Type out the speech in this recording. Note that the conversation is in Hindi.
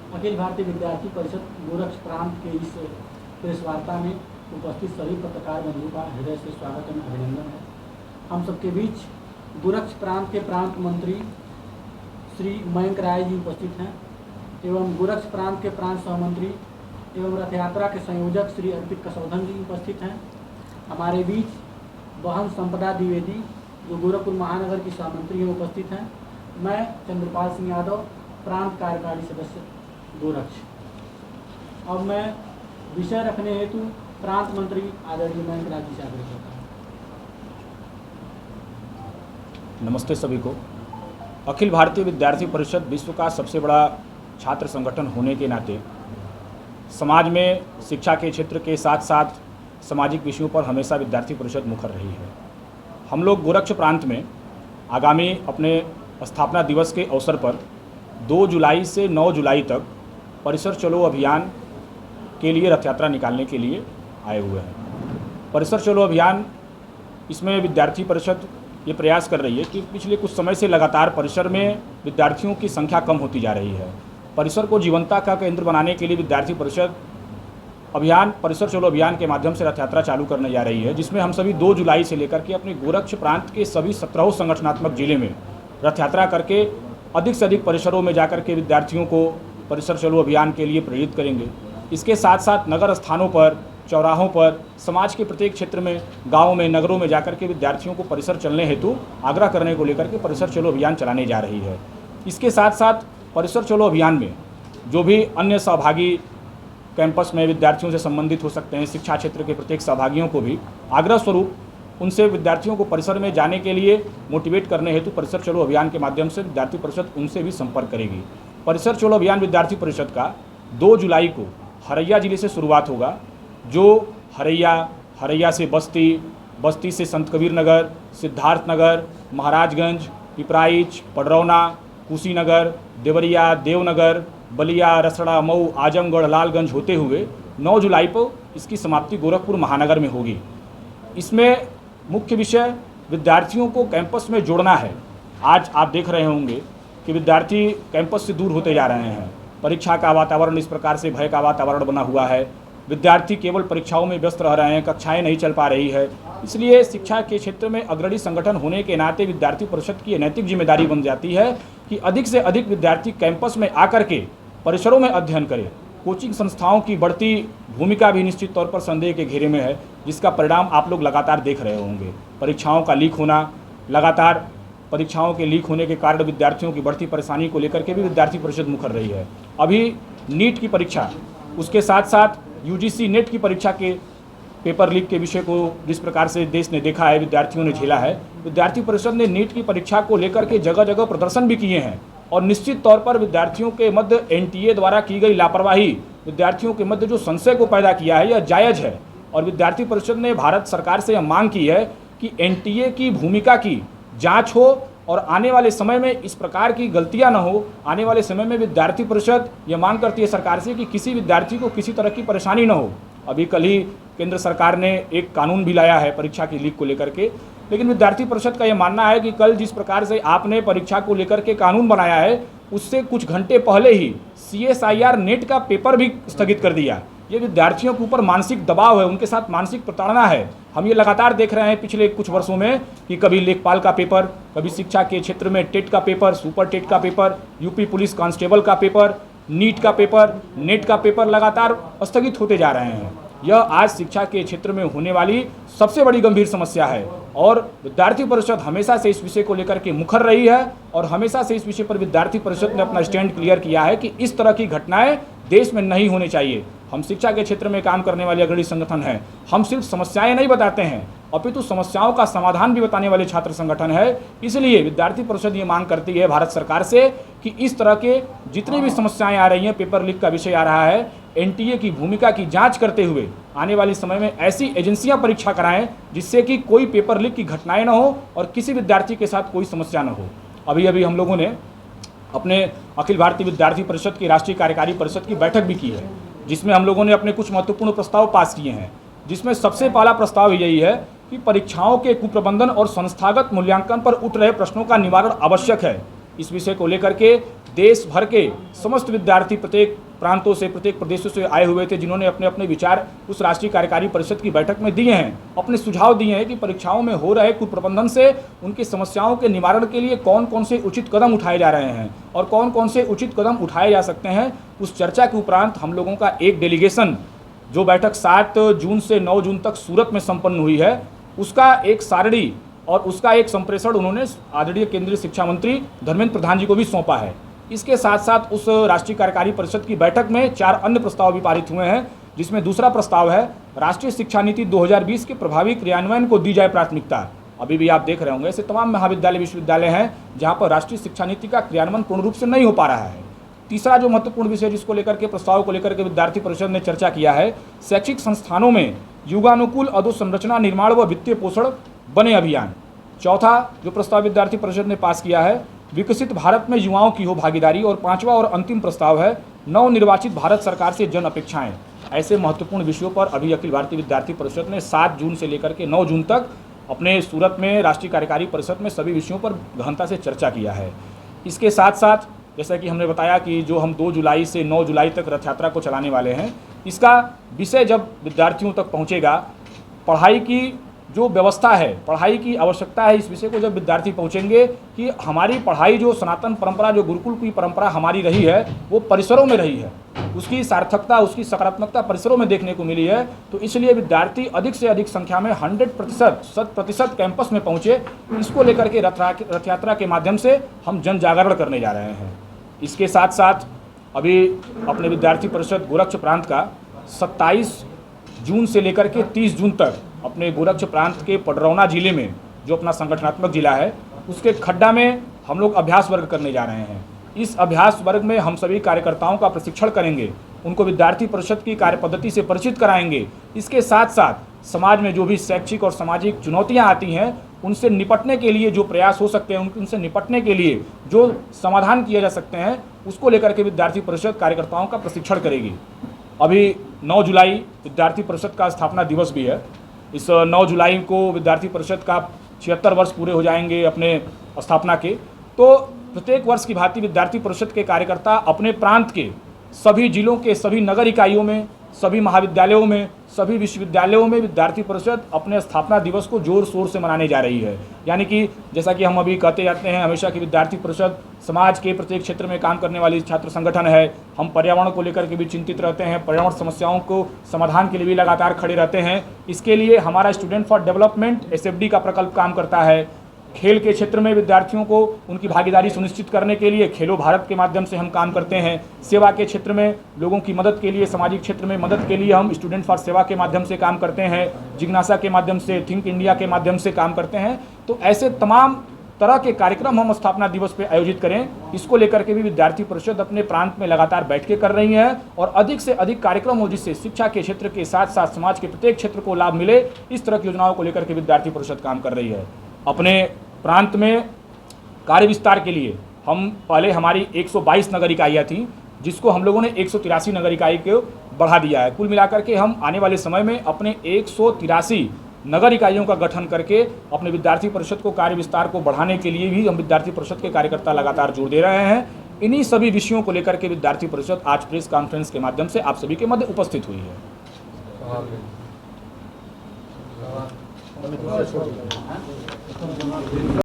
अखिल भारतीय विद्यार्थी परिषद गोरक्ष प्रांत के इस प्रेस वार्ता में उपस्थित सभी पत्रकार बंधुओं का हृदय से स्वागत एवं अभिनंदन है। हम सबके बीच गोरक्ष प्रांत के प्रांत मंत्री श्री मयंक राय जी उपस्थित हैं एवं गोरक्ष प्रांत के प्रांत सहमंत्री एवं रथ यात्रा के संयोजक श्री अर्पित कसौधन जी उपस्थित हैं। हमारे बीच बहन संपदा द्विवेदी जो गोरखपुर महानगर की सहमंत्री हैं उपस्थित हैं। मैं चंद्रपाल सिंह यादव, प्रांत कार्यकारी सदस्य गोरक्ष। अब मैं विषय रखने हेतु प्रांत मंत्री आदरणीय मयंक राय जी से आग्रह करता हूँ। नमस्ते सभी को। अखिल भारतीय विद्यार्थी परिषद विश्व का सबसे बड़ा छात्र संगठन होने के नाते समाज में शिक्षा के क्षेत्र के साथ साथ सामाजिक विषयों पर हमेशा विद्यार्थी परिषद मुखर रही है। हम लोग गोरक्ष प्रांत में आगामी अपने स्थापना दिवस के अवसर पर 2 जुलाई से 9 जुलाई तक परिसर चलो अभियान के लिए रथ यात्रा निकालने के लिए आए हुए हैं। परिसर चलो अभियान, इसमें विद्यार्थी परिषद ये प्रयास कर रही है कि पिछले कुछ समय से लगातार परिसर में विद्यार्थियों की संख्या कम होती जा रही है। परिसर को जीवंतता का केंद्र बनाने के लिए विद्यार्थी परिषद अभियान परिसर चलो अभियान के माध्यम से रथ यात्रा चालू करने जा रही है, जिसमें हम सभी 2 जुलाई से लेकर के अपने गोरक्ष प्रांत के सभी 17 संगठनात्मक जिले में रथ यात्रा करके अधिक से अधिक परिसरों में जाकर के विद्यार्थियों को परिसर चलो अभियान के लिए प्रेरित करेंगे। इसके साथ साथ नगर स्थानों पर, चौराहों पर, समाज के प्रत्येक क्षेत्र में, गाँव में, नगरों में जाकर के विद्यार्थियों को परिसर चलने हेतु आग्रह करने को लेकर के परिसर चलो अभियान चलाने जा रही है। इसके साथ साथ परिसर चलो अभियान में जो भी अन्य सहभागी कैंपस में विद्यार्थियों से संबंधित हो सकते हैं, शिक्षा क्षेत्र के प्रत्येक सहभागियों को भी आग्रह स्वरूप उनसे विद्यार्थियों को परिसर में जाने के लिए मोटिवेट करने हेतु परिसर चलो अभियान के माध्यम से विद्यार्थी परिषद उनसे भी संपर्क करेगी। परिसर चलो अभियान विद्यार्थी परिषद का 2 जुलाई को हरैया जिले से शुरुआत होगा, जो हरैया से बस्ती से संत कबीर नगर, सिद्धार्थ नगर, महाराजगंज, पिपराइच, पडरौना, कुशीनगर, देवरिया, देवनगर, बलिया, रसड़ा, मऊ, आजमगढ़, लालगंज होते हुए 9 जुलाई को इसकी समाप्ति गोरखपुर महानगर में होगी। इसमें मुख्य विषय विद्यार्थियों को कैंपस में जोड़ना है। आज आप देख रहे होंगे कि विद्यार्थी कैंपस से दूर होते जा रहे हैं। परीक्षा का वातावरण इस प्रकार से भय का वातावरण बना हुआ है। विद्यार्थी केवल परीक्षाओं में व्यस्त रह रहे हैं, कक्षाएं नहीं चल पा रही है। इसलिए शिक्षा के क्षेत्र में अग्रणी संगठन होने के नाते विद्यार्थी परिषद की नैतिक जिम्मेदारी बन जाती है कि अधिक से अधिक विद्यार्थी कैंपस में आकर के परिसरों में अध्ययन करें। कोचिंग संस्थाओं की बढ़ती भूमिका भी निश्चित तौर पर संदेह के घेरे में है, जिसका परिणाम आप लोग लगातार देख रहे होंगे। परीक्षाओं का लीक होना, लगातार परीक्षाओं के लीक होने के कारण विद्यार्थियों की बढ़ती परेशानी को लेकर के भी विद्यार्थी परिषद मुखर रही है। अभी नीट की परीक्षा, उसके साथ साथ यूजीसी नेट की परीक्षा के पेपर लीक के विषय को जिस प्रकार से देश ने देखा है, विद्यार्थियों ने झेला है, विद्यार्थी परिषद ने नीट की परीक्षा को लेकर के जगह जगह प्रदर्शन भी किए हैं और निश्चित तौर पर विद्यार्थियों के मध्य एनटीए द्वारा की गई लापरवाही, विद्यार्थियों के मध्य जो संशय को पैदा किया है, यह जायज़ है। और विद्यार्थी परिषद ने भारत सरकार से यह मांग की है कि एनटीए की भूमिका की जांच हो और आने वाले समय में इस प्रकार की गलतियां न हो। आने वाले समय में विद्यार्थी परिषद यह मांग करती है सरकार से कि किसी विद्यार्थी को किसी तरह की परेशानी न हो। अभी कल ही केंद्र सरकार ने एक कानून भी लाया है परीक्षा की लीक को लेकर के, लेकिन विद्यार्थी परिषद का यह मानना है कि कल जिस प्रकार से आपने परीक्षा को लेकर के कानून बनाया है, उससे कुछ घंटे पहले ही CSIR नेट का पेपर भी स्थगित कर दिया। ये विद्यार्थियों के ऊपर मानसिक दबाव है, उनके साथ मानसिक प्रताड़ना है। हम ये लगातार देख रहे हैं पिछले कुछ वर्षों में कि कभी लेखपाल का पेपर, कभी शिक्षा के क्षेत्र में टेट का पेपर, सुपर टेट का पेपर, यूपी पुलिस कांस्टेबल का पेपर, नीट का पेपर, नेट का पेपर लगातार स्थगित होते जा रहे हैं। यह आज शिक्षा के क्षेत्र में होने वाली सबसे बड़ी गंभीर समस्या है और विद्यार्थी परिषद हमेशा से इस विषय को लेकर के मुखर रही है और हमेशा से इस विषय पर विद्यार्थी परिषद ने अपना स्टैंड क्लियर किया है कि इस तरह की घटनाएं देश में नहीं होनी चाहिए। हम शिक्षा के क्षेत्र में काम करने वाले अग्रणी संगठन हैं। हम सिर्फ समस्याएं नहीं बताते हैं, अपितु समस्याओं का समाधान भी बताने वाले छात्र संगठन है। इसलिए विद्यार्थी परिषद ये मांग करती है भारत सरकार से कि इस तरह के जितनी भी समस्याएं आ रही हैं, पेपर लीक का विषय आ रहा है, एनटीए की भूमिका की जांच करते हुए आने वाले समय में ऐसी एजेंसियां परीक्षा कराएं जिससे कि कोई पेपर लीक की घटनाएं न हो और किसी विद्यार्थी के साथ कोई समस्या न हो। अभी हम लोगों ने अपने अखिल भारतीय विद्यार्थी परिषद की राष्ट्रीय कार्यकारी परिषद की बैठक भी की है, जिसमें हम लोगों ने अपने कुछ महत्वपूर्ण प्रस्ताव पास किए हैं, जिसमें सबसे पहला प्रस्ताव यही है कि परीक्षाओं के कुप्रबंधन और संस्थागत मूल्यांकन पर उठ रहे प्रश्नों का निवारण आवश्यक है। इस विषय को लेकर के देश भर के समस्त विद्यार्थी प्रत्येक प्रांतों से, प्रत्येक प्रदेशों से आए हुए थे, जिन्होंने अपने अपने विचार उस राष्ट्रीय कार्यकारी परिषद की बैठक में दिए हैं, अपने सुझाव दिए हैं कि परीक्षाओं में हो रहे कुप्रबंधन से उनकी समस्याओं के निवारण के लिए कौन कौन से उचित कदम उठाए जा रहे हैं और कौन कौन से उचित कदम उठाए जा सकते हैं। उस चर्चा के उपरांत हम लोगों का एक डेलीगेशन, जो बैठक 7 जून से 9 जून तक सूरत में संपन्न हुई है, उसका एक सारणी और उसका एक संप्रेषण उन्होंने आदरणीय केंद्रीय शिक्षा मंत्री धर्मेंद्र प्रधान जी को भी सौंपा है। इसके साथ साथ उस राष्ट्रीय कार्यकारी परिषद की बैठक में 4 अन्य प्रस्ताव भी पारित हुए हैं, जिसमें दूसरा प्रस्ताव है राष्ट्रीय शिक्षा नीति 2020 के प्रभावी क्रियान्वयन को दी जाए प्राथमिकता। अभी भी आप देख रहे होंगे ऐसे तमाम महाविद्यालय विश्वविद्यालय हैं जहां पर राष्ट्रीय शिक्षा नीति का क्रियान्वयन पूर्ण रूप से नहीं हो पा रहा है। तीसरा जो महत्वपूर्ण विषय जिसको लेकर के प्रस्ताव को लेकर के विद्यार्थी परिषद ने चर्चा किया है, शैक्षिक संस्थानों में युगानुकूल अधोसंरचना निर्माण व वित्तीय पोषण बने अभियान। चौथा जो प्रस्ताव विद्यार्थी परिषद ने पास किया है, विकसित भारत में युवाओं की हो भागीदारी। और पांचवा और अंतिम प्रस्ताव है नवनिर्वाचित भारत सरकार से जन अपेक्षाएं। ऐसे महत्वपूर्ण विषयों पर अभी अखिल भारतीय विद्यार्थी परिषद ने 7 जून से लेकर के 9 जून तक अपने सूरत में राष्ट्रीय कार्यकारी परिषद में सभी विषयों पर गहनता से चर्चा किया है। इसके साथ साथ जैसा कि हमने बताया कि जो हम 2 जुलाई से 9 जुलाई तक रथ यात्रा को चलाने वाले हैं, इसका विषय जब विद्यार्थियों तक पहुँचेगा, पढ़ाई की जो व्यवस्था है, पढ़ाई की आवश्यकता है, इस विषय को जब विद्यार्थी पहुंचेंगे कि हमारी पढ़ाई जो सनातन परंपरा, जो गुरुकुल की परंपरा हमारी रही है, वो परिसरों में रही है, उसकी सार्थकता, उसकी सकारात्मकता परिसरों में देखने को मिली है। तो इसलिए विद्यार्थी अधिक से अधिक संख्या में 100% कैंपस में पहुँचे। इसको लेकर के रथ यात्रा के माध्यम से हम जन जागरण करने जा रहे हैं। इसके साथ साथ अभी अपने विद्यार्थी परिषद गोरक्ष प्रांत का 27 जून से लेकर के 30 जून तक अपने गोरक्ष प्रांत के पडरौना जिले में, जो अपना संगठनात्मक जिला है, उसके खड्डा में हम लोग अभ्यास वर्ग करने जा रहे हैं। इस अभ्यास वर्ग में हम सभी कार्यकर्ताओं का प्रशिक्षण करेंगे, उनको विद्यार्थी परिषद की कार्य पद्धति से परिचित कराएंगे। इसके साथ साथ समाज में जो भी शैक्षिक और सामाजिक चुनौतियां आती हैं, उनसे निपटने के लिए जो प्रयास हो सकते हैं, उनसे निपटने के लिए जो समाधान किए जा सकते हैं, उसको लेकर के विद्यार्थी परिषद कार्यकर्ताओं का प्रशिक्षण करेगी। अभी 9 जुलाई विद्यार्थी परिषद का स्थापना दिवस भी है। इस 9 जुलाई को विद्यार्थी परिषद का 76 वर्ष पूरे हो जाएंगे अपने स्थापना के। तो प्रत्येक वर्ष की भांति विद्यार्थी परिषद के कार्यकर्ता अपने प्रांत के सभी जिलों के सभी नगर इकाइयों में, सभी महाविद्यालयों में, सभी विश्वविद्यालयों में विद्यार्थी परिषद अपने स्थापना दिवस को जोर शोर से मनाने जा रही है। यानी कि जैसा कि हम अभी कहते जाते हैं हमेशा कि विद्यार्थी परिषद समाज के प्रत्येक क्षेत्र में काम करने वाली छात्र संगठन है। हम पर्यावरण को लेकर के भी चिंतित रहते हैं, पर्यावरण समस्याओं को समाधान के लिए भी लगातार खड़े रहते हैं। इसके लिए हमारा स्टूडेंट फॉर डेवलपमेंट SFD का प्रकल्प काम करता है। खेल के क्षेत्र में विद्यार्थियों को उनकी भागीदारी सुनिश्चित करने के लिए खेलो भारत के माध्यम से हम काम करते हैं। सेवा के क्षेत्र में लोगों की मदद के लिए, सामाजिक क्षेत्र में मदद के लिए हम स्टूडेंट फॉर सेवा के माध्यम से काम करते हैं, जिज्ञासा के माध्यम से, थिंक इंडिया के माध्यम से काम करते हैं। तो ऐसे तमाम तरह के कार्यक्रम हम स्थापना दिवस पे आयोजित करें, इसको लेकर के भी विद्यार्थी परिषद अपने प्रांत में लगातार बैठकें कर रही हैं और अधिक से अधिक कार्यक्रम हो जिससे शिक्षा के क्षेत्र के साथ साथ समाज के प्रत्येक क्षेत्र को लाभ मिले, इस तरह की योजनाओं को लेकर के विद्यार्थी परिषद काम कर रही है। अपने प्रांत में कार्य विस्तार के लिए हम पहले हमारी 122 नगर इकाइयाँ थी, जिसको हम लोगों ने 183 नगर इकाई को बढ़ा दिया है। कुल मिलाकर के हम आने वाले समय में अपने 183 नगर इकाइयों का गठन करके अपने विद्यार्थी परिषद को कार्य विस्तार को बढ़ाने के लिए भी हम विद्यार्थी परिषद के कार्यकर्ता लगातार जोर दे रहे हैं। इन्हीं सभी विषयों को लेकर के विद्यार्थी परिषद आज प्रेस कॉन्फ्रेंस के माध्यम से आप सभी के मध्य उपस्थित हुई है।